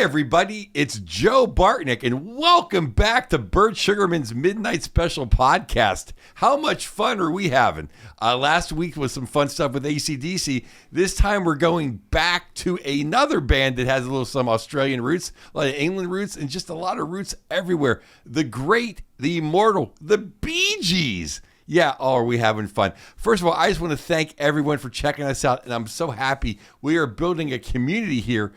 everybody, it's Joe Bartnick, and welcome back to Bert Sugarman's Midnight Special podcast. How much fun are we having? Last week was some fun stuff with AC/DC. This time we're going back to another band that has some Australian roots, a lot of England roots, and just a lot of roots everywhere. The great, the immortal, the Bee Gees. Yeah, are we having fun? First of all, I just want to thank everyone for checking us out, and I'm so happy we are building a community here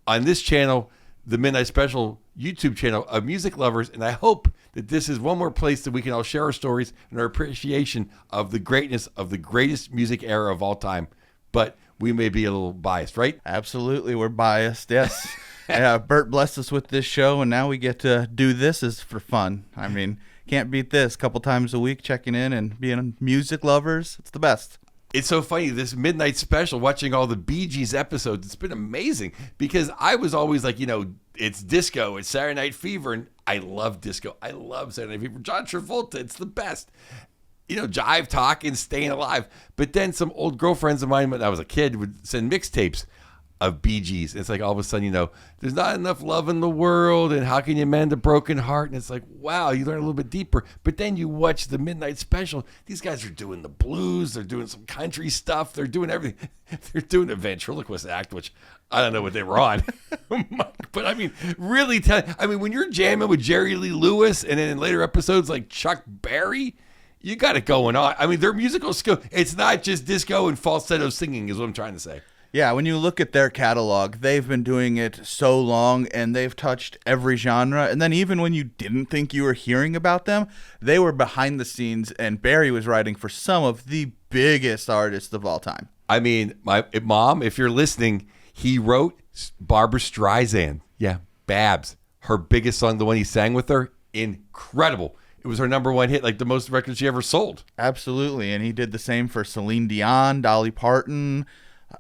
on this channel, the Midnight Special YouTube channel of music lovers, and I hope that this is one more place that we can all share our stories and our appreciation of the greatness of the greatest music era of all time. But we may be a little biased, right? Absolutely, we're biased, yes. Yeah, Bert blessed us with this show, and now we get to do this as for fun. I mean, can't beat this. A couple times a week checking in and being music lovers. It's the best. It's so funny, this Midnight Special, watching all the Bee Gees episodes, it's been amazing because I was always like, it's disco, it's Saturday Night Fever, and I love disco. I love Saturday Night Fever. John Travolta, it's the best. Jive talking, staying alive. But then some old girlfriends of mine when I was a kid would send mixtapes of Bee Gees. It's like all of a sudden, there's not enough love in the world, and how can you mend a broken heart? And it's like, wow, you learn a little bit deeper. But then you watch the Midnight Special. These guys are doing the blues. They're doing some country stuff. They're doing everything. They're doing a ventriloquist act, which I don't know what they were on. But I mean, really, when you're jamming with Jerry Lee Lewis, and then in later episodes like Chuck Berry, you got it going on. I mean, their musical skill, it's not just disco and falsetto singing is what I'm trying to say. Yeah, when you look at their catalog, they've been doing it so long, and they've touched every genre. And then even when you didn't think you were hearing about them, they were behind the scenes, and Barry was writing for some of the biggest artists of all time. I mean, my mom, if you're listening, he wrote Barbra Streisand. Yeah, Babs. Her biggest song, the one he sang with her, incredible. It was her number one hit, like the most records she ever sold. Absolutely, and he did the same for Celine Dion, Dolly Parton,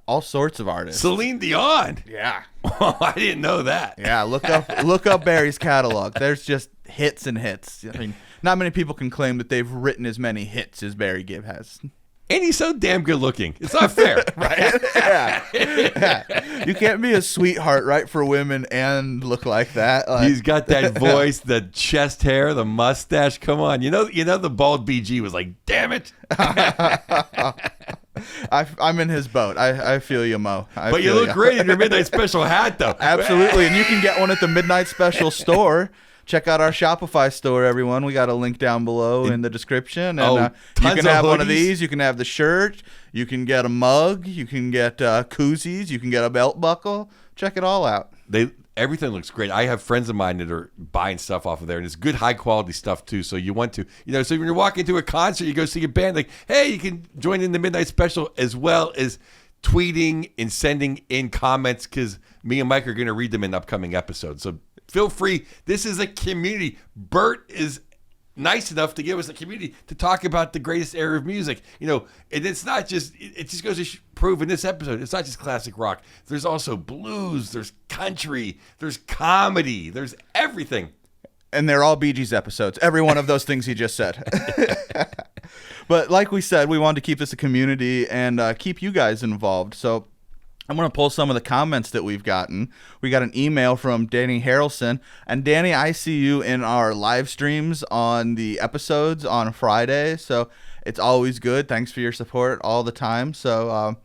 all sorts of artists. Celine Dion. Yeah. Oh, I didn't know that. Yeah, look up Barry's catalog. There's just hits and hits. I mean, not many people can claim that they've written as many hits as Barry Gibb has. And he's so damn good looking. It's not fair. Right? Yeah. You can't be a sweetheart, right, for women and look like that. He's got that voice, the chest hair, the mustache. Come on. You know the bald BG was like, damn it. I'm in his boat. I feel you, Mo. But you look great in your Midnight Special hat, though. Absolutely. And you can get one at the Midnight Special store. Check out our Shopify store, everyone. We got a link down below in the description. And you can have one of these. You can have the shirt. You can get a mug. You can get koozies. You can get a belt buckle. Check it all out. Everything looks great. I have friends of mine that are buying stuff off of there, and it's good, high-quality stuff, too. So you want to, so when you're walking to a concert, you go see a band, like, hey, you can join in the Midnight Special, as well as tweeting and sending in comments, because me and Mike are going to read them in upcoming episodes. So feel free. This is a community. Bert is nice enough to give us a community to talk about the greatest era of music. And it's not just, it just goes to prove in this episode, it's not just classic rock. There's also blues, there's country, there's comedy, there's everything. And they're all Bee Gees episodes. Every one of those things he just said. But like we said, we wanted to keep this a community and keep you guys involved. So I'm going to pull some of the comments that we've gotten. We got an email from Danny Harrelson. And Danny, I see you in our live streams on the episodes on Friday. So it's always good. Thanks for your support all the time. So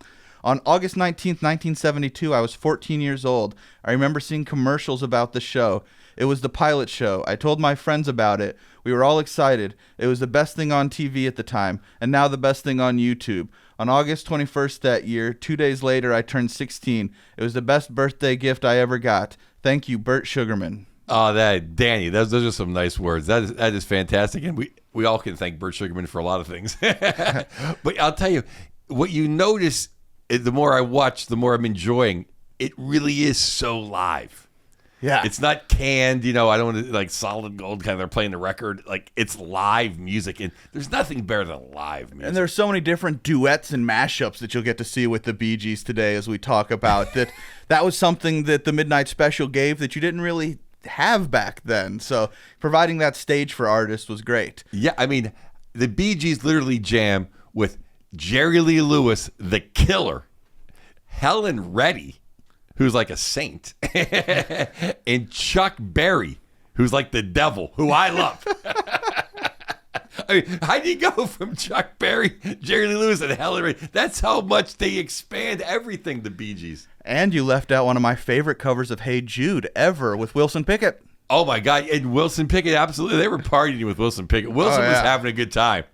on August 19th, 1972, I was 14 years old. I remember seeing commercials about the show. It was the pilot show. I told my friends about it. We were all excited. It was the best thing on TV at the time, and now the best thing on YouTube. On August 21st that year, 2 days later, I turned 16. It was the best birthday gift I ever got. Thank you, Bert Sugarman. Oh, Danny, those are some nice words. That is fantastic, and we all can thank Bert Sugarman for a lot of things. But I'll tell you, what you notice, the more I watch, the more I'm enjoying. It really is so live. Yeah. It's not canned, I don't want to, like, solid gold kind of, they're playing the record. Like, it's live music, and there's nothing better than live music. And there's so many different duets and mashups that you'll get to see with the Bee Gees today as we talk about that was something that the Midnight Special gave that you didn't really have back then. So providing that stage for artists was great. Yeah, I mean, the Bee Gees literally jam with Jerry Lee Lewis, the Killer, Helen Reddy, who's like a saint, and Chuck Berry, who's like the devil, who I love. I mean, how do you go from Chuck Berry, Jerry Lee Lewis, and Helen Ray? That's how much they expand everything, the Bee Gees. And you left out one of my favorite covers of Hey Jude ever with Wilson Pickett. Oh, my God. And Wilson Pickett, absolutely. They were partying with Wilson Pickett. Wilson was having a good time.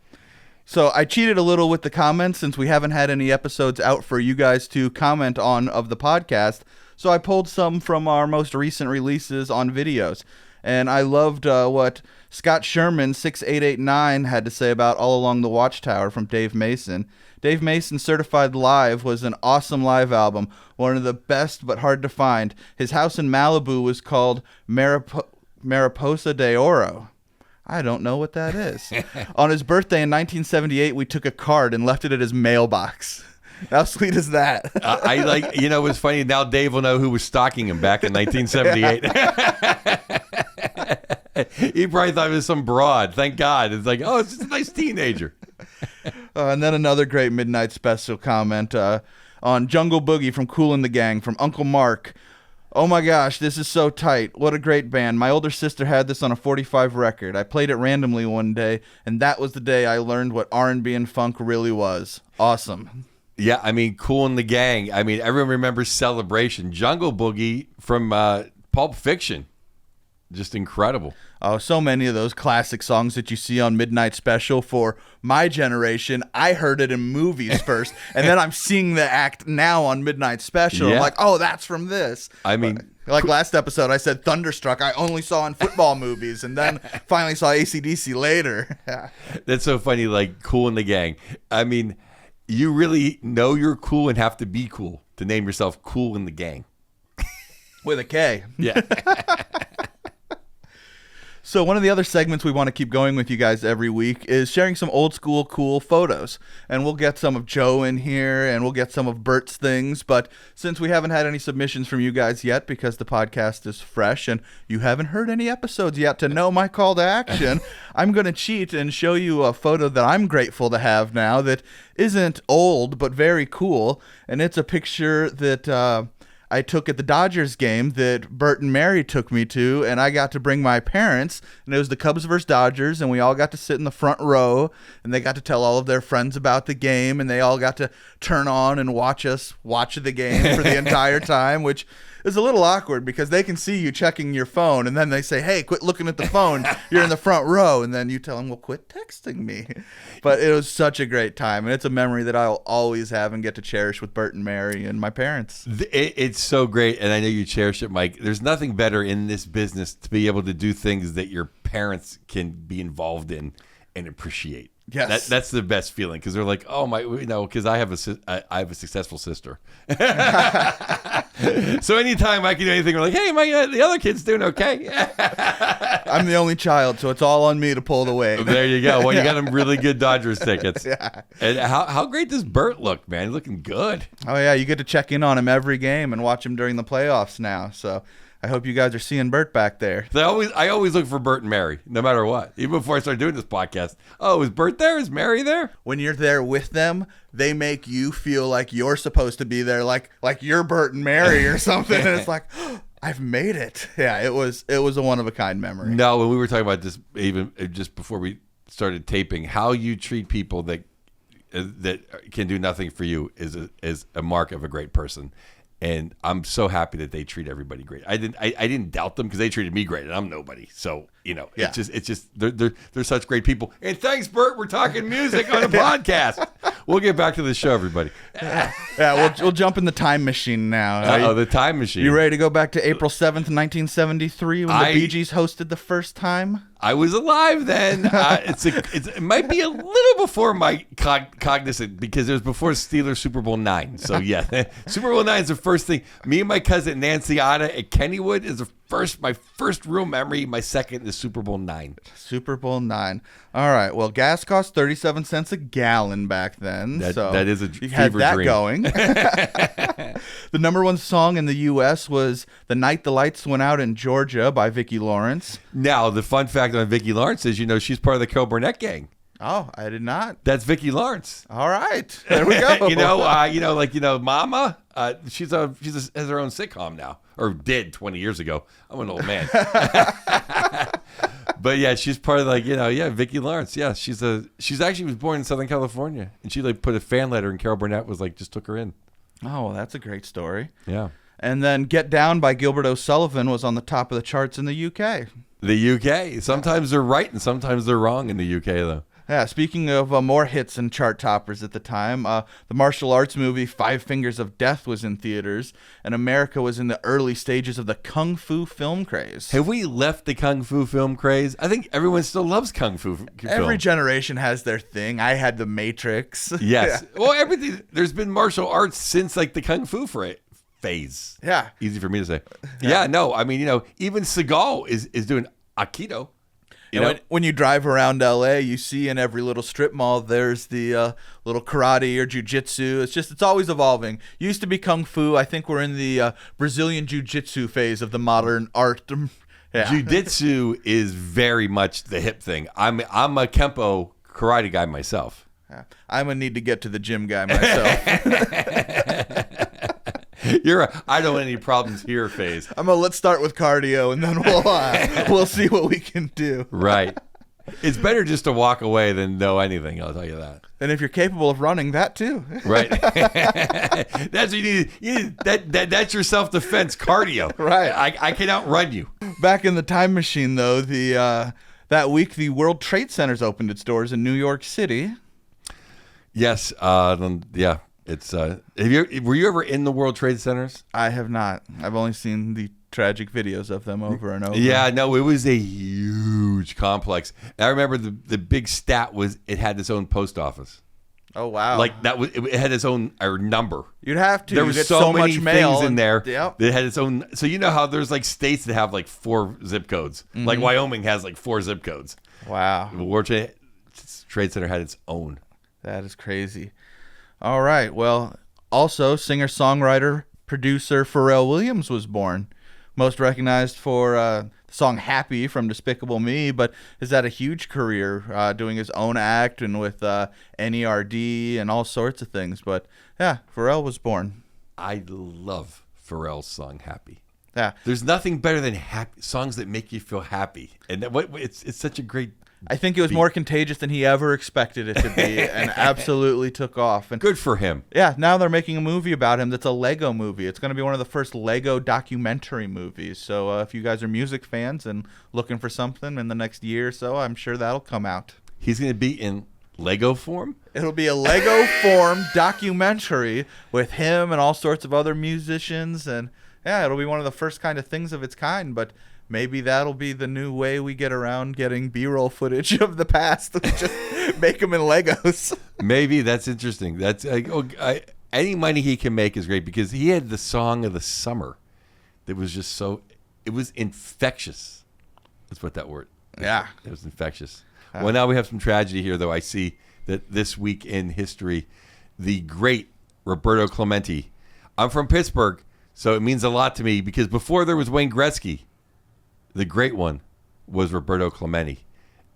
So I cheated a little with the comments since we haven't had any episodes out for you guys to comment on of the podcast. So I pulled some from our most recent releases on videos. And I loved what Scott Sherman 6889 had to say about All Along the Watchtower from Dave Mason. Dave Mason Certified Live was an awesome live album, one of the best but hard to find. His house in Malibu was called Mariposa de Oro. I don't know what that is. On his birthday in 1978, we took a card and left it at his mailbox. How sweet is that? I like, it was funny. Now Dave will know who was stalking him back in 1978. He probably thought it was some broad. Thank God. It's like, oh, it's just a nice teenager. And then another great Midnight Special comment on Jungle Boogie from Kool and the Gang from Uncle Mark. Oh my gosh, this is so tight. What a great band. My older sister had this on a 45 record. I played it randomly one day, and that was the day I learned what R&B and funk really was. Awesome. Yeah, I mean, Kool and the Gang. I mean, everyone remembers Celebration. Jungle Boogie from Pulp Fiction. Just incredible. Oh, so many of those classic songs that you see on Midnight Special. For my generation, I heard it in movies first, and then I'm seeing the act now on Midnight Special. Yeah. I'm like, oh, that's from this. I mean, like last episode, I said Thunderstruck I only saw in football movies, and then finally saw AC/DC later. That's so funny, like Kool and the Gang. I mean, you really know you're cool and have to be cool to name yourself Kool and the Gang. With a K. Yeah. So one of the other segments we want to keep going with you guys every week is sharing some old school cool photos. And we'll get some of Joe in here, and we'll get some of Bert's things. But since we haven't had any submissions from you guys yet, because the podcast is fresh and you haven't heard any episodes yet to know my call to action, I'm going to cheat and show you a photo that I'm grateful to have now that isn't old but very cool. And it's a picture that I took at the Dodgers game that Bert and Mary took me to, and I got to bring my parents, and it was the Cubs versus Dodgers, and we all got to sit in the front row, and they got to tell all of their friends about the game, and they all got to turn on and watch us watch the game for the entire time, which is a little awkward because they can see you checking your phone, and then they say, hey, quit looking at the phone, you're in the front row, and then you tell them, well, quit texting me. But it was such a great time, and it's a memory that I'll always have and get to cherish with Bert and Mary and my parents. It's so great, and I know you cherish it, Mike. There's nothing better in this business to be able to do things that your parents can be involved in and appreciate. Yes, that's the best feeling because they're like, oh my, because I have a successful sister. So anytime I can do anything, we're like, hey, the other kid's doing okay. I'm the only child, so it's all on me to pull the weight. There you go. Well, you got them really good Dodgers tickets. Yeah. And how great does Bert look, man? He's looking good. Oh yeah, you get to check in on him every game and watch him during the playoffs now. So I hope you guys are seeing Bert back there. I always look for Bert and Mary, no matter what. Even before I started doing this podcast. Oh, is Bert there? Is Mary there? When you're there with them, they make you feel like you're supposed to be there, like you're Bert and Mary or something. And it's like, oh, I've made it. Yeah, it was a one-of-a-kind memory. No, when we were talking about this, even just before we started taping, how you treat people that can do nothing for you is a mark of a great person. And I'm so happy that they treat everybody great. I didn't doubt them because they treated me great, and I'm nobody. So it's just they're such great people. And thanks, Bert. We're talking music on a podcast. We'll get back to the show, everybody. Yeah, we'll jump in the time machine now. The time machine. You ready to go back to April 7th, 1973, when the Bee Gees hosted the first time? I was alive then. It might be a little before my cognizant because it was before Steelers Super Bowl IX. So yeah, Super Bowl IX is the first thing. Me and my cousin Nancy Otta at Kennywood is my first real memory. My second is Super Bowl IX. Super Bowl IX. All right. Well, gas cost 37 cents a gallon back then. That is a you had that dream. Going. The number one song in the U.S. was "The Night the Lights Went Out in Georgia" by Vicki Lawrence. Now, the fun fact on Vicki Lawrence is, she's part of the Co Burnett gang. Oh, I did not. That's Vicki Lawrence. All right, there we go. Mama. She has her own sitcom now, or did 20 years ago. I'm an old man. But yeah, she's part of Vicki Lawrence. Yeah, she's actually was born in Southern California, and she put a fan letter, and Carol Burnett was just took her in. Oh, well, that's a great story. Yeah. And then Get Down by Gilbert O'Sullivan was on the top of the charts in the UK. The UK. Sometimes they're right and sometimes they're wrong in the UK, though. Yeah, speaking of more hits and chart toppers at the time, the martial arts movie Five Fingers of Death was in theaters, and America was in the early stages of the Kung Fu film craze. Have we left the Kung Fu film craze? I think everyone still loves Kung Fu film. Every generation has their thing. I had The Matrix. Yes. Yeah. Well, everything. There's been martial arts since the Kung Fu phase. Yeah. Easy for me to say. Yeah, no. I mean, even Seagal is doing Aikido. When you drive around LA, you see in every little strip mall, there's the little karate or jiu-jitsu. It's always evolving. Used to be Kung Fu. I think we're in the Brazilian jiu-jitsu phase of the modern art. Yeah. Jiu-jitsu is very much the hip thing. I'm a Kempo karate guy myself. Yeah. I'm going to need to get to the gym guy myself. I don't want any problems here phase. Let's start with cardio, and then we'll see what we can do. Right. It's better just to walk away than know anything, I'll tell you that. And if you're capable of running, that too. Right. That's what you need. That's your self-defense cardio. Right. I can outrun you. Back in the time machine, though, that week the World Trade Centers opened its doors in New York City. Yes. Yeah. It's were you ever in the World Trade Centers? I have not. I've only seen the tragic videos of them over and over. Yeah, no, it was a huge complex. And I remember the big stat was it had its own post office. Oh wow! It had its own number. You'd have to. There was so many much mail things in there. Yep. That had its own. So you know how there's states that have 4 zip codes. Mm-hmm. Like Wyoming has 4 zip codes. Wow. The World Trade Center had its own. That is crazy. All right. Well, also singer-songwriter, producer Pharrell Williams was born. Most recognized for the song Happy from Despicable Me, but has had a huge career doing his own act and with NERD and all sorts of things. But yeah, Pharrell was born. I love Pharrell's song Happy. Yeah. There's nothing better than songs that make you feel happy. And it's such a great I think it was more contagious than he ever expected it to be, and absolutely took off. And good for him. Yeah, now they're making a movie about him that's a Lego movie. It's going to be one of the first Lego documentary movies. So if you guys are music fans and looking for something in the next year or so, I'm sure that'll come out. He's going to be in Lego form? It'll be a Lego form documentary with him and all sorts of other musicians. And yeah, it'll be one of the first kind of things of its kind, but maybe that'll be the new way we get around getting B-roll footage of the past. We just make them in Legos. Maybe that's interesting. That's any money he can make is great because he had the song of the summer that was just it was infectious. Let's put that word. Yeah. It was infectious. Well, now we have some tragedy here, though. I see that this week in history, the great Roberto Clemente. I'm from Pittsburgh, so it means a lot to me because before there was Wayne Gretzky, the great one was Roberto Clemente,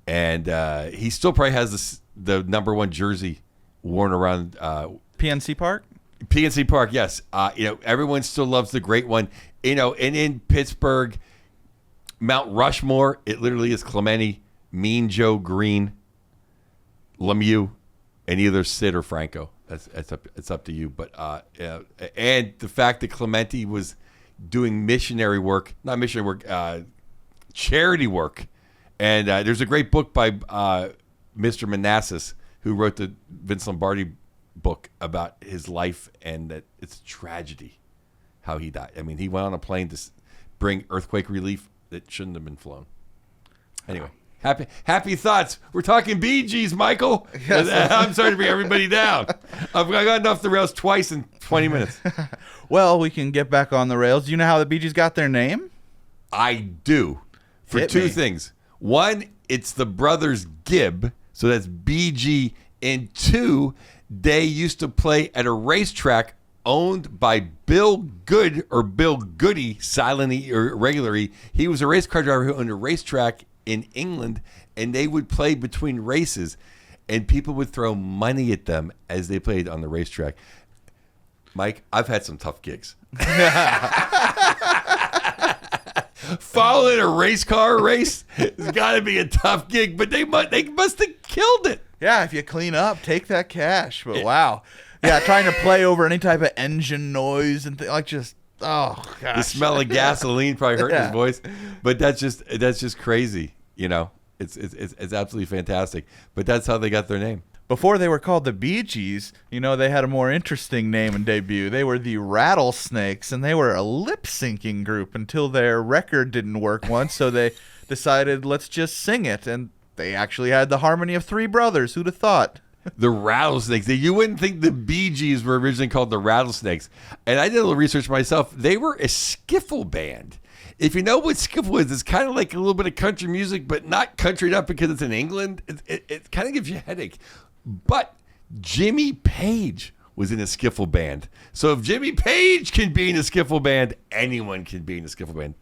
and he still probably has the number 1 jersey worn around PNC Park. PNC Park, yes. Everyone still loves the great one. And in Pittsburgh, Mount Rushmore, it literally is Clemente, Mean Joe Green, Lemieux, and either Sid or Franco. It's up to you. But and the fact that Clemente was doing not missionary work. Charity work. And there's a great book by Mr. Manassas, who wrote the Vince Lombardi book about his life, and that it's a tragedy how he died. I mean, he went on a plane to bring earthquake relief that shouldn't have been flown. Anyway, happy thoughts. We're talking Bee Gees, Michael. Yes. I'm sorry to bring everybody down. I got off the rails twice in 20 minutes. Well, we can get back on the rails. Do you know how the Bee Gees got their name? I do. For two things. One, it's the brothers Gibb, so that's BG. And 2, they used to play at a racetrack owned by Bill Good or Bill Goody, silently or regularly. He was a race car driver who owned a racetrack in England, and they would play between races. and people would throw money at them as they played on the racetrack. Mike, I've had some tough gigs. Following a race car race has got to be a tough gig, but they must have killed it. Yeah, if you clean up, take that cash. But wow. Yeah, trying to play over any type of engine noise and just, oh, gosh. The smell of gasoline probably hurt his voice. But that's just crazy, you know. It's absolutely fantastic. But that's how they got their name. Before they were called the Bee Gees, you know, they had a more interesting name and debut. They were the Rattlesnakes, and they were a lip-syncing group until their record didn't work once, so they decided, let's just sing it. And they actually had the harmony of three brothers. Who'd have thought? The Rattlesnakes. You wouldn't think the Bee Gees were originally called the Rattlesnakes. And I did a little research myself. They were a skiffle band. If you know what skiffle is, it's kind of like a little bit of country music, but not country enough because it's in England. It kind of gives you a headache. But Jimmy Page was in a skiffle band. So if Jimmy Page can be in a skiffle band, anyone can be in a skiffle band.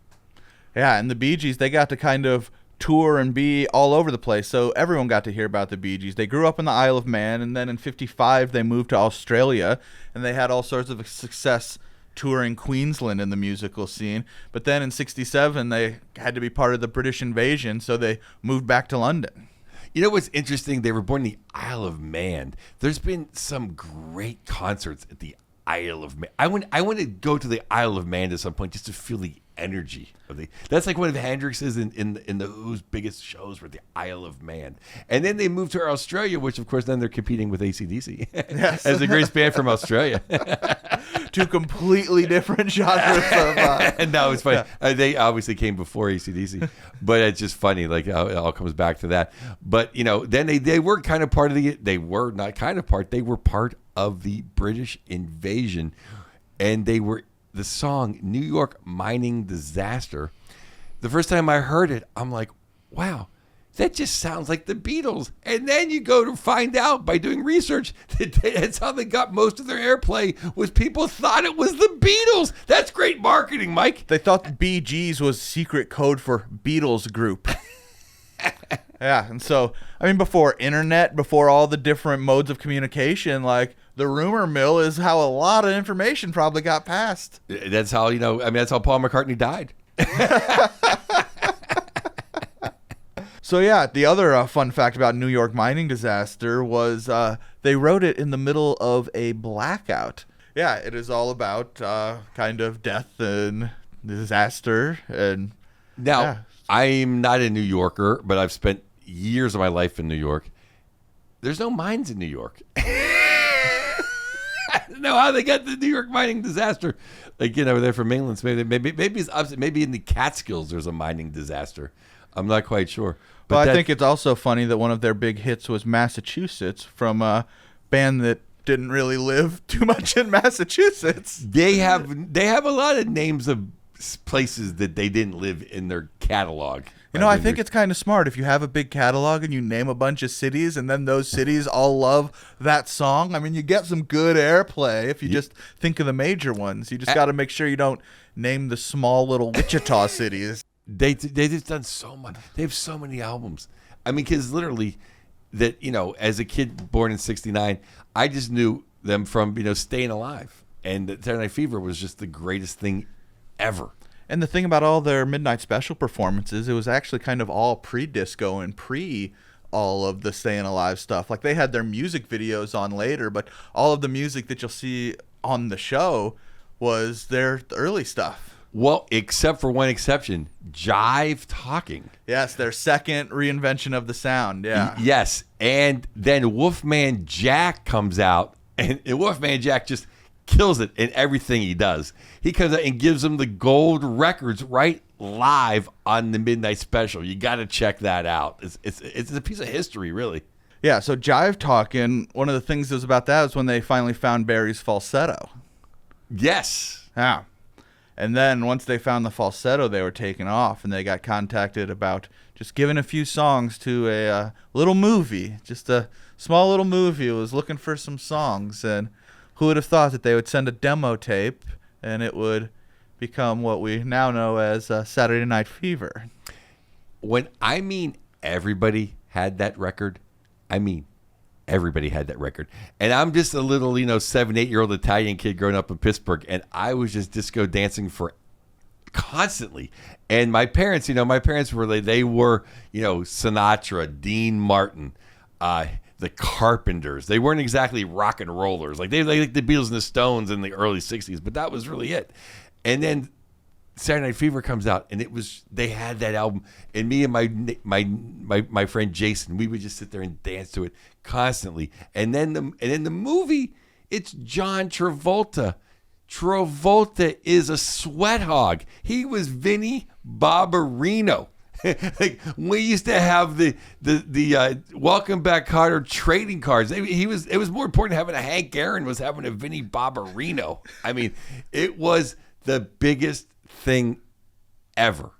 Yeah, and the Bee Gees, they got to kind of tour and be all over the place, so everyone got to hear about the Bee Gees. They grew up in the Isle of Man, and then in 55 they moved to Australia, and they had all sorts of success touring Queensland in the musical scene. But then in 67 they had to be part of the British invasion, so they moved back to London. You know what's interesting? They were born in the Isle of Man. There's been some great concerts at the Isle of Man. I want to go to the Isle of Man at some point just to feel the energy of the. That's like one of Hendrix's in the Who's biggest shows were the Isle of Man. And then they moved to Australia, which of course then they're competing with AC/DC yes. as the greatest band from Australia. Two completely different genres of. And now it's funny. Yeah. They obviously came before AC/DC, but it's just funny. Like how it all comes back to that. But you know, then they were kind of part of the. They were not kind of part. They were part of the British invasion, and they were the song "New York Mining Disaster." The first time I heard it, I'm like, "Wow." That just sounds like the Beatles. And then you go to find out by doing research that that's how they got most of their airplay was people thought it was the Beatles. That's great marketing, Mike. They thought Bee Gees was secret code for Beatles group. Yeah, and so, I mean, before internet, before all the different modes of communication, like the rumor mill is how a lot of information probably got passed. That's how, that's how Paul McCartney died. So yeah, the other fun fact about New York Mining Disaster was they wrote it in the middle of a blackout. Yeah, it is all about kind of death and disaster. And now, yeah. I'm not a New Yorker, but I've spent years of my life in New York. There's no mines in New York. I don't know how they got the New York Mining Disaster. Like, they're from England. So maybe it's opposite. Maybe in the Catskills there's a mining disaster. I'm not quite sure. But I think it's also funny that one of their big hits was Massachusetts from a band that didn't really live too much in Massachusetts. They have a lot of names of places that they didn't live in their catalog. I think it's kind of smart if you have a big catalog and you name a bunch of cities and then those cities all love that song. I mean, you get some good airplay if you just think of the major ones. You just got to make sure you don't name the small little Wichita cities. They just done so much. They have so many albums. I mean, because literally, that as a kid born in '69, I just knew them from Staying Alive, and Saturday Night Fever was just the greatest thing ever. And the thing about all their midnight special performances, it was actually kind of all pre-disco and all of the Staying Alive stuff. Like they had their music videos on later, but all of the music that you'll see on the show was their early stuff. Well, except for one exception, Jive Talking. Yes, their second reinvention of the sound, yeah. Yes, and then Wolfman Jack comes out, and Wolfman Jack just kills it in everything he does. He comes out and gives them the gold records right live on the Midnight Special. You got to check that out. It's a piece of history, really. Yeah, so Jive Talking, one of the things that was about that was when they finally found Barry's falsetto. Yes. Yeah. And then once they found the falsetto, they were taken off, and they got contacted about just giving a few songs to a little movie, just a small little movie. It was looking for some songs, and who would have thought that they would send a demo tape, and it would become what we now know as Saturday Night Fever. When I mean everybody had that record, I mean Everybody had that record. And I'm just a little, 7, 8-year-old Italian kid growing up in Pittsburgh, and I was just disco dancing for constantly. And my parents, they were, Sinatra, Dean Martin, the Carpenters. They weren't exactly rock and rollers. Like they like the Beatles and the Stones in the early 60s, but that was really it. And then Saturday Night Fever comes out, and they had that album, and me and my friend Jason, we would just sit there and dance to it constantly. And then the movie, it's John Travolta. Travolta is a sweat hog. He was Vinnie Barbarino. Like, we used to have the Welcome Back Carter trading cards. It was more important having a Hank Aaron was having a Vinnie Barbarino. I mean, it was the biggest thing ever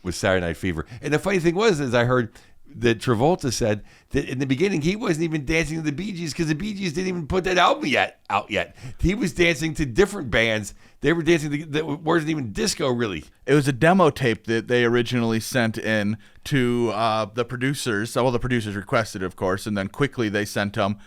with Saturday Night Fever. And the funny thing was, is I heard that Travolta said that in the beginning he wasn't even dancing to the Bee Gees because the Bee Gees didn't even put that album out yet. He was dancing to different bands. They were dancing that wasn't even disco, really. It was a demo tape that they originally sent in to the producers. Well, the producers requested, of course, and then quickly they sent them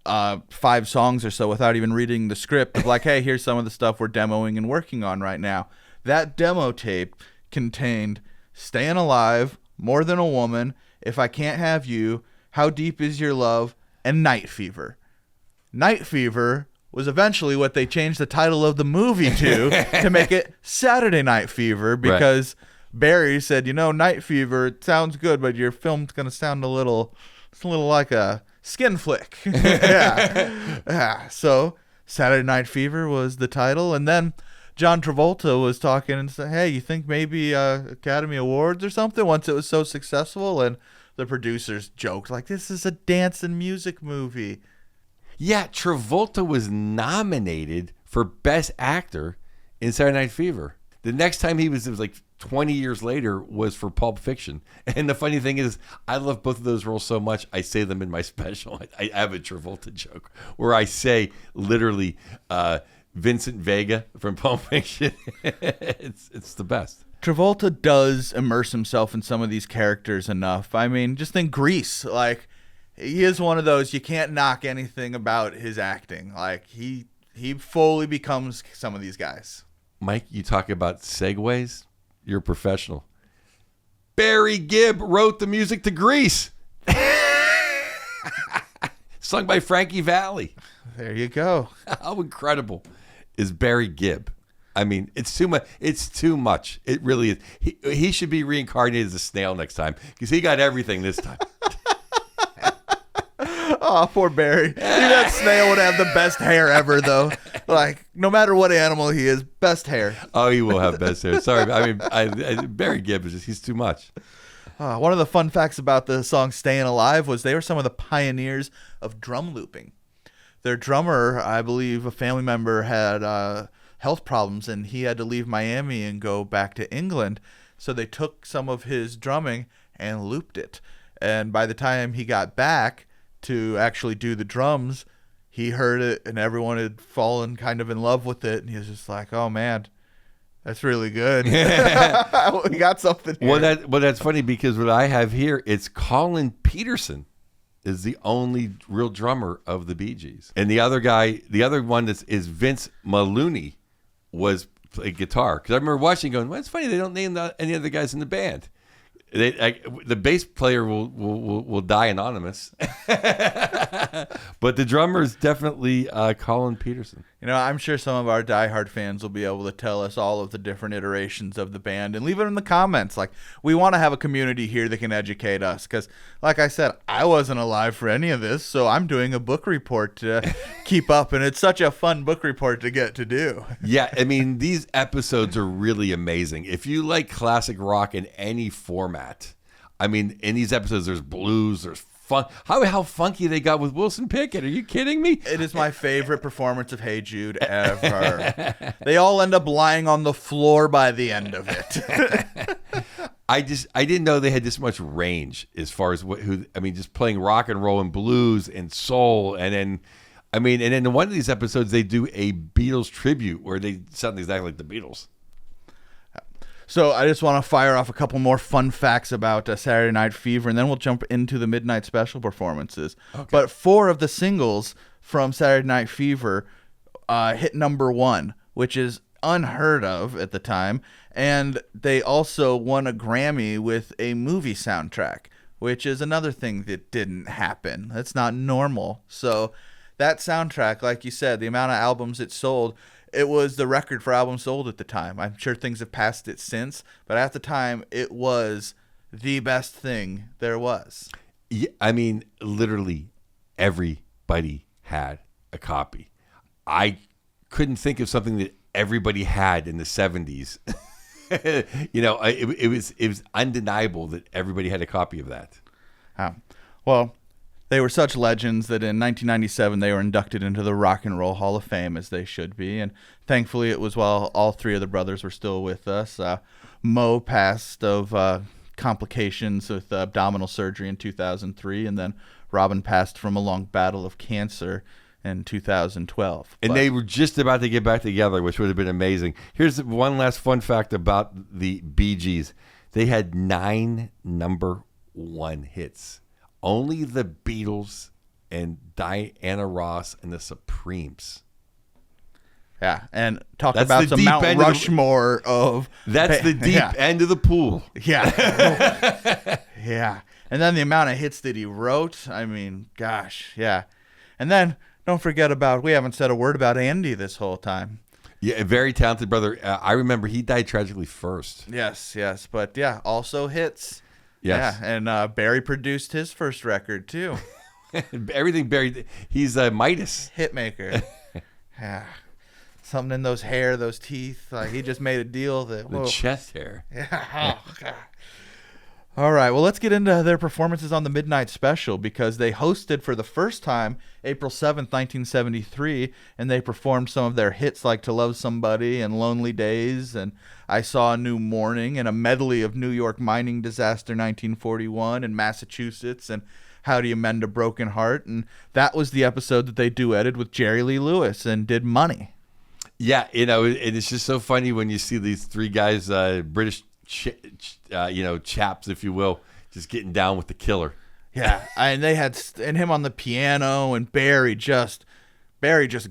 5 songs or so without even reading the script of like, hey, here's some of the stuff we're demoing and working on right now. That demo tape contained Stayin' Alive, More Than a Woman, If I Can't Have You, How Deep Is Your Love, and Night Fever. Night Fever was eventually what they changed the title of the movie to make it Saturday Night Fever because Barry said, Night Fever, it sounds good, but your film's going to sound a little like a skin flick. Yeah. So Saturday Night Fever was the title, and then John Travolta was talking and said, hey, you think maybe Academy Awards or something once it was so successful? And the producers joked, like, this is a dance and music movie. Yeah, Travolta was nominated for Best Actor in Saturday Night Fever. The next time it was like 20 years later, was for Pulp Fiction. And the funny thing is, I love both of those roles so much, I say them in my special. I have a Travolta joke where I say literally Vincent Vega from Pulp Fiction. It's the best. Travolta does immerse himself in some of these characters enough. I mean, just in Grease, like, he is one of those, you can't knock anything about his acting. Like, he fully becomes some of these guys. Mike, you talk about segues. You're a professional. Barry Gibb wrote the music to Grease. Sung by Frankie Valli. There you go. How incredible is Barry Gibb? I mean, it's too much. It's too much. It really is. He should be reincarnated as a snail next time because he got everything this time. Oh, poor Barry. That snail would have the best hair ever, though. Like, no matter what animal he is, best hair. Oh, he will have best hair. Sorry. I mean, Barry Gibb is he's too much. One of the fun facts about the song Stayin' Alive was they were some of the pioneers of drum looping. Their drummer, I believe a family member had health problems, and he had to leave Miami and go back to England. So they took some of his drumming and looped it. And by the time he got back to actually do the drums, he heard it, and everyone had fallen kind of in love with it. And he was just like, oh, man, that's really good. We got something here. Well, that's funny because what I have here, it's Colin Peterson is the only real drummer of the Bee Gees. And the other one is Vince Maloney was a guitar. Because I remember watching going, well, it's funny they don't name any other guys in the band. The bass player will die anonymous, but the drummer is definitely Colin Peterson. I'm sure some of our diehard fans will be able to tell us all of the different iterations of the band and leave it in the comments. Like, we want to have a community here that can educate us because, like I said, I wasn't alive for any of this, so I'm doing a book report to keep up, and it's such a fun book report to get to do. Yeah, I mean, these episodes are really amazing. If you like classic rock in any format, I mean, in these episodes, there's blues, there's fun. How funky they got with Wilson Pickett. Are you kidding me? It is my favorite performance of Hey Jude ever. They all end up lying on the floor by the end of it. I didn't know they had this much range as far as just playing rock and roll and blues and soul, and then in one of these episodes they do a Beatles tribute where they sound exactly like the Beatles. So I just want to fire off a couple more fun facts about Saturday Night Fever, and then we'll jump into the Midnight Special performances. Okay. But 4 of the singles from Saturday Night Fever hit number 1, which is unheard of at the time. And they also won a Grammy with a movie soundtrack, which is another thing that didn't happen. That's not normal. So that soundtrack, like you said, the amount of albums it sold, it was the record for albums sold at the time. I'm sure things have passed it since, but at the time, it was the best thing there was. Yeah, I mean, literally everybody had a copy. I couldn't think of something that everybody had in the 70s. It was undeniable that everybody had a copy of that. Well, they were such legends that in 1997 they were inducted into the Rock and Roll Hall of Fame, as they should be. And thankfully it was while all 3 of the brothers were still with us. Mo passed of complications with abdominal surgery in 2003, and then Robin passed from a long battle of cancer in 2012. And they were just about to get back together, which would have been amazing. Here's one last fun fact about the Bee Gees. They had 9 number 1 hits. Only the Beatles and Diana Ross and the Supremes. Yeah, and talk That's about the some deep Mount end of the- Rushmore of... That's the deep end of the pool. Yeah. Yeah. And then the amount of hits that he wrote, I mean, gosh, yeah. And then, don't forget about, we haven't said a word about Andy this whole time. Yeah, a very talented brother. I remember he died tragically first. Yes, but yeah, also hits. Yes. Yeah, and Barry produced his first record, too. Everything Barry, he's Midas. Hitmaker. Yeah. Something in those hair, those teeth. Like, he just made a deal that... The chest hair. Yeah. Oh, God. All right, well, let's get into their performances on the Midnight Special, because they hosted for the first time April 7th, 1973, and they performed some of their hits like To Love Somebody and Lonely Days and I Saw a New Morning, and a medley of New York mining disaster 1941 and Massachusetts and How Do You Mend a Broken Heart. And that was the episode that they duetted with Jerry Lee Lewis and did Money. Yeah, and it's just so funny when you see these 3 guys, British chaps, if you will, just getting down with the killer. Yeah, and they had him on the piano, and Barry just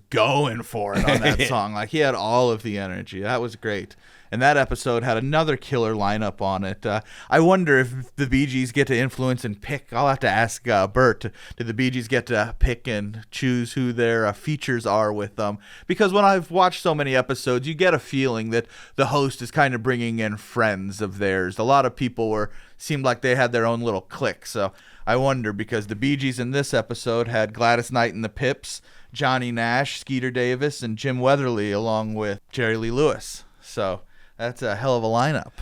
going for it on that song. Like, he had all of the energy. That was great. And that episode had another killer lineup on it. I wonder if the Bee Gees get to influence and pick. I'll have to ask Bert. Did the Bee Gees get to pick and choose who their features are with them? Because when I've watched so many episodes, you get a feeling that the host is kind of bringing in friends of theirs. A lot of people seemed like they had their own little clique. So I wonder, because the Bee Gees in this episode had Gladys Knight and the Pips, Johnny Nash, Skeeter Davis, and Jim Weatherly, along with Jerry Lee Lewis. So that's a hell of a lineup.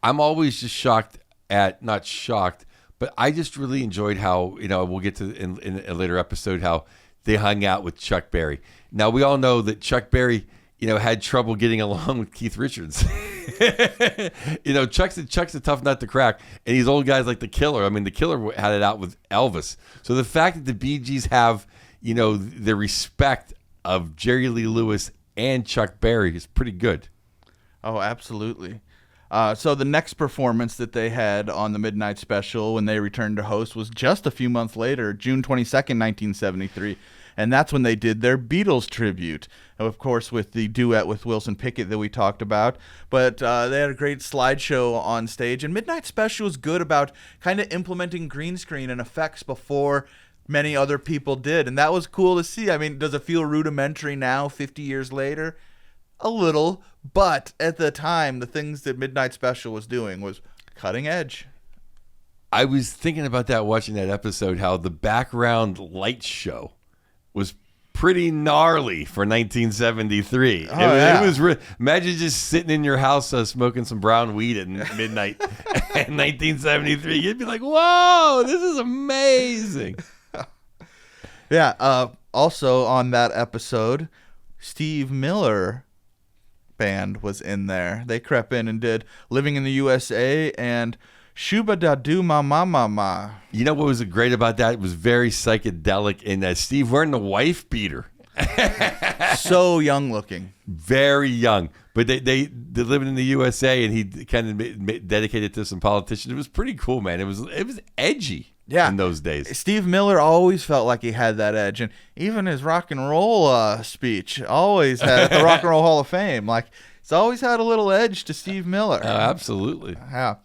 I'm always just not shocked, but I just really enjoyed how, we'll get to in a later episode, how they hung out with Chuck Berry. Now, we all know that Chuck Berry, had trouble getting along with Keith Richards. Chuck's a tough nut to crack, and these old guys like the Killer. I mean, the Killer had it out with Elvis. So the fact that the Bee Gees have, the respect of Jerry Lee Lewis and Chuck Berry is pretty good. Oh, absolutely. So the next performance that they had on the Midnight Special when they returned to host was just a few months later, June 22nd, 1973. And that's when they did their Beatles tribute, of course, with the duet with Wilson Pickett that we talked about. But they had a great slideshow on stage. And Midnight Special was good about kind of implementing green screen and effects before many other people did. And that was cool to see. I mean, does it feel rudimentary now, 50 years later? A little, but at the time, the things that Midnight Special was doing was cutting edge. I was thinking about that watching that episode, how the background light show was pretty gnarly for 1973. Yeah. It was imagine just sitting in your house smoking some brown weed at midnight in 1973. You'd be like, whoa, this is amazing. Yeah. Also on that episode, Steve Miller Band was in there. They crept in and did Living in the USA and Shuba Da Doo Ma Ma Ma Ma. You know what was great about that? It was very psychedelic, and Steve wearing the wife beater So young looking. Very young. But they living in the USA, and he kind of dedicated to some politicians. It was pretty cool, man. It was edgy in those days. Steve Miller always felt like he had that edge, and even his rock and roll speech always had at the Rock and Roll Hall of Fame. Like, it's always had a little edge to Steve Miller. Absolutely. Yeah.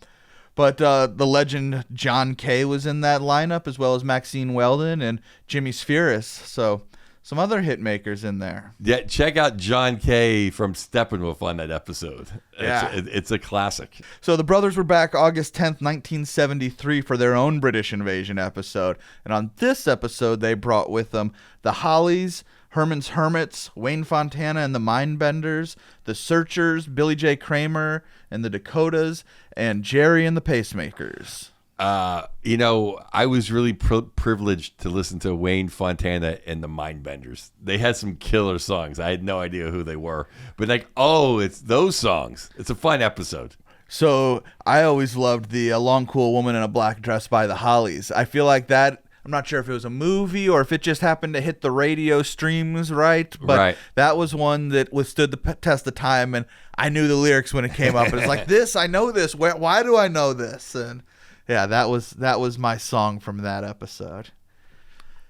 But the legend John Kay was in that lineup, as well as Maxine Weldon and Jimmy Spheris. So some other hit makers in there. Yeah, check out John Kay from Steppenwolf on that episode. Yeah. It's a classic. So the brothers were back August 10th, 1973 for their own British Invasion episode. And on this episode, they brought with them the Hollies, Herman's Hermits, Wayne Fontana and the Mindbenders, the Searchers, Billy J. Kramer and the Dakotas, and Jerry and the Pacemakers. I was really privileged to listen to Wayne Fontana and the Mindbenders. They had some killer songs. I had no idea who they were, but it's those songs. It's a fun episode. So I always loved the Long Cool Woman in a Black Dress by the Hollies. I feel like that, I'm not sure if it was a movie or if it just happened to hit the radio streams right, but that was one that withstood the test of time, and I knew the lyrics when it came up. And it's like, this, I know this. Why do I know this? And yeah, that was my song from that episode.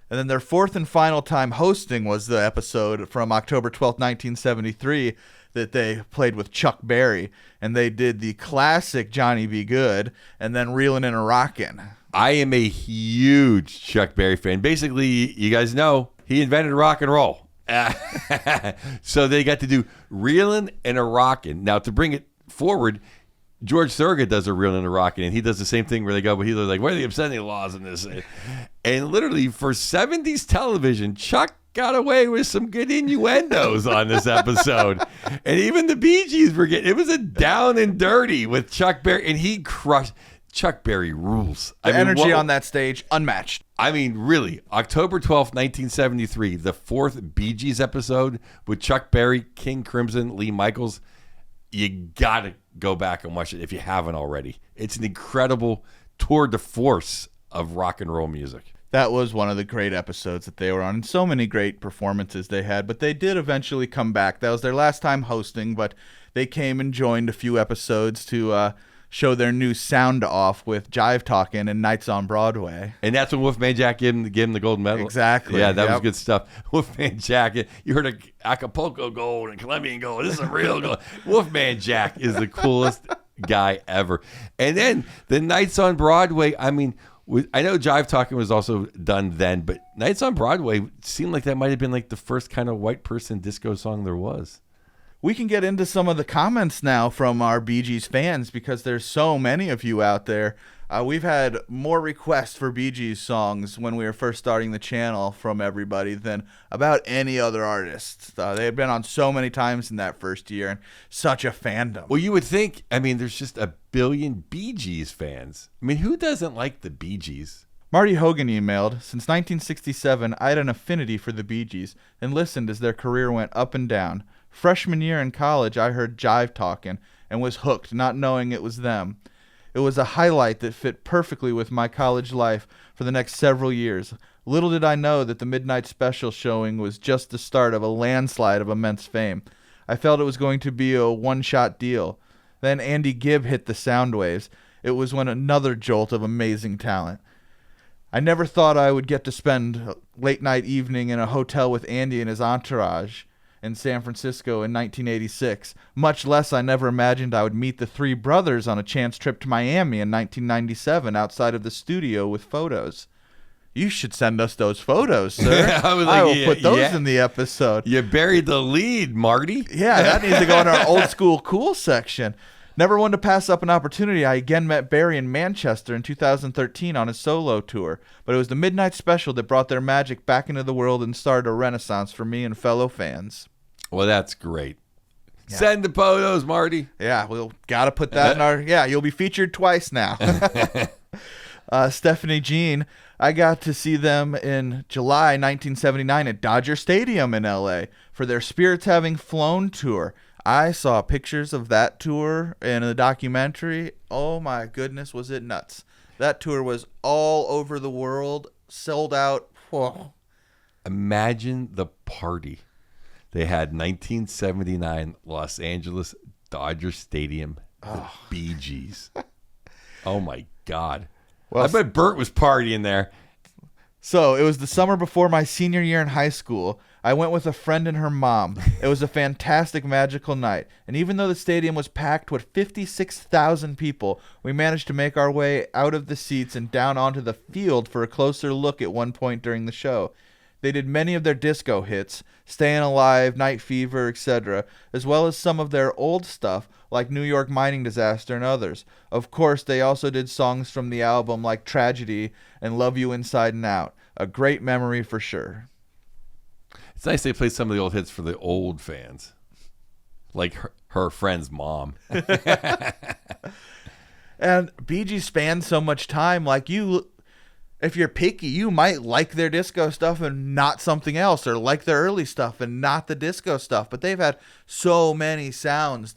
And then their fourth and final time hosting was the episode from October 12th, 1973 that they played with Chuck Berry. And they did the classic Johnny Be Good and then Reelin' and a Rockin'. I am a huge Chuck Berry fan. Basically, you guys know, he invented rock and roll. So they got to do Reelin' and a Rockin'. Now, to bring it forward, George Thorogood does a Reelin' and a Rockin', and he does the same thing where they go, but he's like, what are the obscenity laws in this? And literally, for 70s television, Chuck got away with some good innuendos on this episode. And even the Bee Gees were it was a down and dirty with Chuck Berry, and he crushed. Chuck Berry rules. The energy on that stage, unmatched. I mean, really, October 12th, 1973, the fourth Bee Gees episode with Chuck Berry, King Crimson, Lee Michaels. You got to go back and watch it if you haven't already. It's an incredible tour de force of rock and roll music. That was one of the great episodes that they were on, and so many great performances they had, but they did eventually come back. That was their last time hosting, but they came and joined a few episodes to show their new sound off with Jive Talkin' and Nights on Broadway. And that's when Wolfman Jack gave him the gold medal. Exactly. Yeah, that was good stuff. Wolfman Jack, you heard of Acapulco gold and Colombian gold. This is a real gold. Wolfman Jack is the coolest guy ever. And then the Nights on Broadway, I mean, I know Jive Talkin' was also done then, but Nights on Broadway seemed like that might have been like the first kind of white person disco song there was. We can get into some of the comments now from our Bee Gees fans because there's so many of you out there. We've had more requests for Bee Gees songs when we were first starting the channel from everybody than about any other artist. They had been on so many times in that first year and such a fandom. Well, you would think, I mean, there's just a billion Bee Gees fans. I mean, who doesn't like the Bee Gees? Marty Hogan emailed, since 1967, I had an affinity for the Bee Gees and listened as their career went up and down. Freshman year in college, I heard Jive Talkin' and was hooked, not knowing it was them. It was a highlight that fit perfectly with my college life for the next several years. Little did I know that the Midnight Special showing was just the start of a landslide of immense fame. I felt it was going to be a one-shot deal. Then Andy Gibb hit the sound waves. It was when another jolt of amazing talent. I never thought I would get to spend a late-night evening in a hotel with Andy and his entourage in San Francisco in 1986, much less I never imagined I would meet the three brothers on a chance trip to Miami in 1997 outside of the studio with photos. You should send us those photos, sir. I will put those in the episode. You buried the lead, Marty. Yeah, that needs to go in our old school cool section. Never one to pass up an opportunity. I again met Barry in Manchester in 2013 on his solo tour, but it was the Midnight Special that brought their magic back into the world and started a renaissance for me and fellow fans. Well, that's great. Yeah. Send the photos, Marty. Yeah, we'll got to put that in our... Yeah, you'll be featured twice now. Stephanie Jean, I got to see them in July 1979 at Dodger Stadium in L.A. for their Spirits Having Flown tour. I saw pictures of that tour in the documentary. Oh, my goodness, was it nuts. That tour was all over the world, sold out. Whoa. Imagine the party they had in 1979 Los Angeles Dodger Stadium. The Bee Gees. Oh, my God. Well, I bet Bert was partying there. So it was the summer before my senior year in high school. I went with a friend and her mom. It was a fantastic, magical night. And even though the stadium was packed with 56,000 people, we managed to make our way out of the seats and down onto the field for a closer look at one point during the show. They did many of their disco hits, Stayin' Alive, Night Fever, etc., as well as some of their old stuff like New York Mining Disaster and others. Of course, they also did songs from the album like Tragedy and Love You Inside and Out. A great memory for sure. It's nice they played some of the old hits for the old fans, like her friend's mom. And Bee Gees spanned so much time, like you... If you're picky, you might like their disco stuff and not something else, or like their early stuff and not the disco stuff. But they've had so many sounds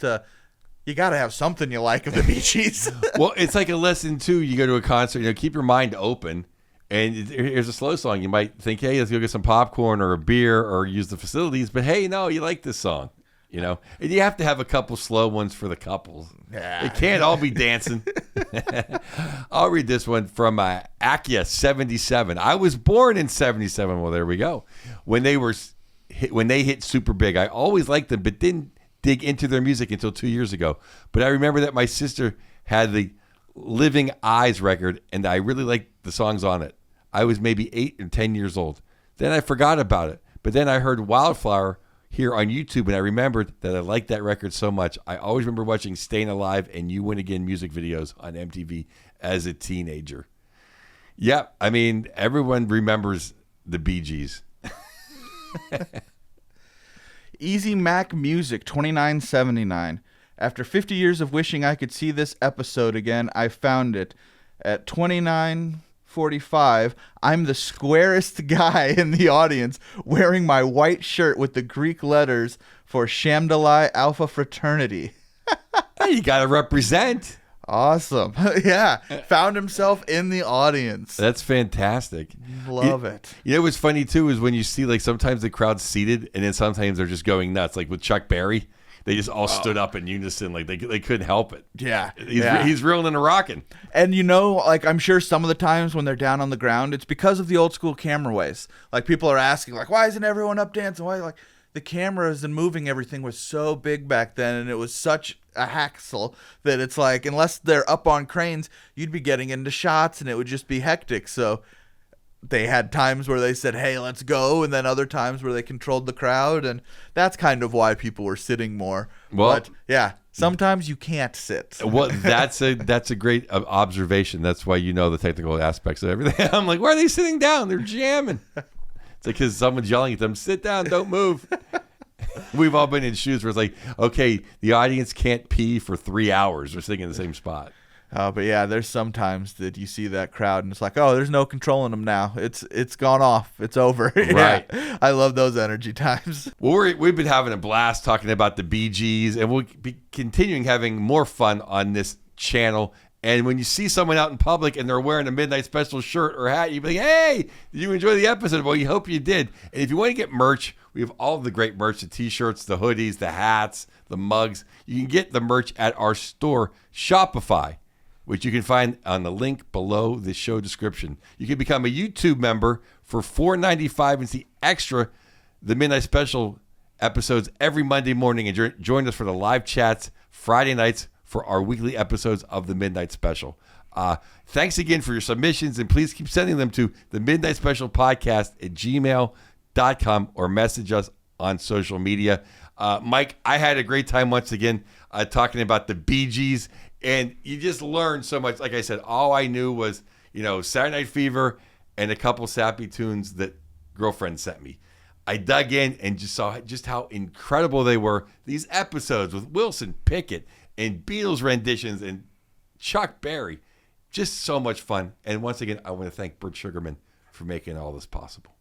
you got to have something you like of the Bee Gees. Well, it's like a lesson, too. You go to a concert, keep your mind open. And here's a slow song. You might think, hey, let's go get some popcorn or a beer or use the facilities. But, hey, no, you like this song. And you have to have a couple slow ones for the couples. Yeah. It can't all be dancing. I'll read this one from Akia 77. I was born in 77. Well, there we go. When they hit super big, I always liked them, but didn't dig into their music until 2 years ago. But I remember that my sister had the Living Eyes record, and I really liked the songs on it. I was maybe 8 or 10 years old. Then I forgot about it. But then I heard Wildflower here on YouTube, and I remembered that I liked that record so much. I always remember watching Stayin' Alive and You Win Again music videos on MTV as a teenager. Yeah, I mean, everyone remembers the Bee Gees. Easy Mac Music 2979. After 50 years of wishing I could see this episode again, I found it. At 29:45, I'm the squarest guy in the audience wearing my white shirt with the Greek letters for Shamdalai Alpha Fraternity. Hey, you got to represent. Awesome. Yeah. Found himself in the audience. That's fantastic. Love it. What's funny, too, is when you see, like, sometimes the crowd's seated and then sometimes they're just going nuts. Like with Chuck Berry, they just all stood up in unison. Like they couldn't help it. Yeah. He's reeling and rocking. And, I'm sure some of the times when they're down on the ground, it's because of the old school camera ways. Like, people are asking, like, why isn't everyone up dancing? Why? Like, the cameras and moving everything was so big back then, and it was such a hassle that it's like, unless they're up on cranes, you'd be getting into shots and it would just be hectic. So they had times where they said, hey, let's go, and then other times where they controlled the crowd, and that's kind of why people were sitting more. Well, but yeah, sometimes you can't sit. Well, that's a great observation. That's why the technical aspects of everything. I'm like, why are they sitting down? They're jamming. It's like because someone's yelling at them, sit down, don't move. We've all been in shoes where it's like, okay, the audience can't pee for 3 hours. They're sitting in the same spot. But yeah, there's sometimes that you see that crowd and it's like, oh, there's no controlling them now. It's gone off. It's over. Right. Yeah, I love those energy times. Well, we've been having a blast talking about the Bee Gees, and we'll be continuing having more fun on this channel. And when you see someone out in public and they're wearing a Midnight Special shirt or hat, you be like, hey, did you enjoy the episode? Well, you hope you did. And if you want to get merch, we have all of the great merch, the t-shirts, the hoodies, the hats, the mugs. You can get the merch at our store, Shopify, which you can find on the link below the show description. You can become a YouTube member for $4.95 and see the Midnight Special episodes every Monday morning, and join us for the live chats Friday nights for our weekly episodes of the Midnight Special. Thanks again for your submissions, and please keep sending them to the Midnight Special Podcast at gmail.com or message us on social media. Mike, I had a great time once again talking about the Bee Gees, and you just learn so much. Like I said, all I knew was, Saturday Night Fever and a couple sappy tunes that girlfriend sent me. I dug in and just saw just how incredible they were. These episodes with Wilson Pickett and Beatles renditions and Chuck Berry. Just so much fun. And once again, I want to thank Bert Sugarman for making all this possible.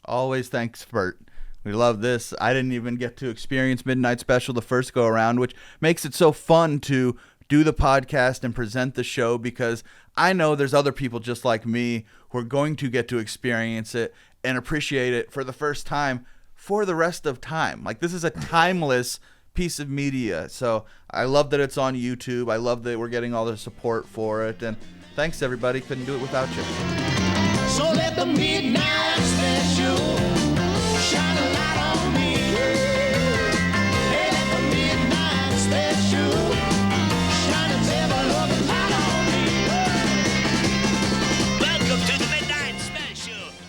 Always thanks, Bert. We love this. I didn't even get to experience Midnight Special the first go around, which makes it so fun to do the podcast and present the show, because I know there's other people just like me who are going to get to experience it, and appreciate it for the first time for the rest of time. Like, this is a timeless piece of media. So I love that it's on YouTube. I love that we're getting all the support for it. And thanks, everybody. Couldn't do it without you. So let the midnight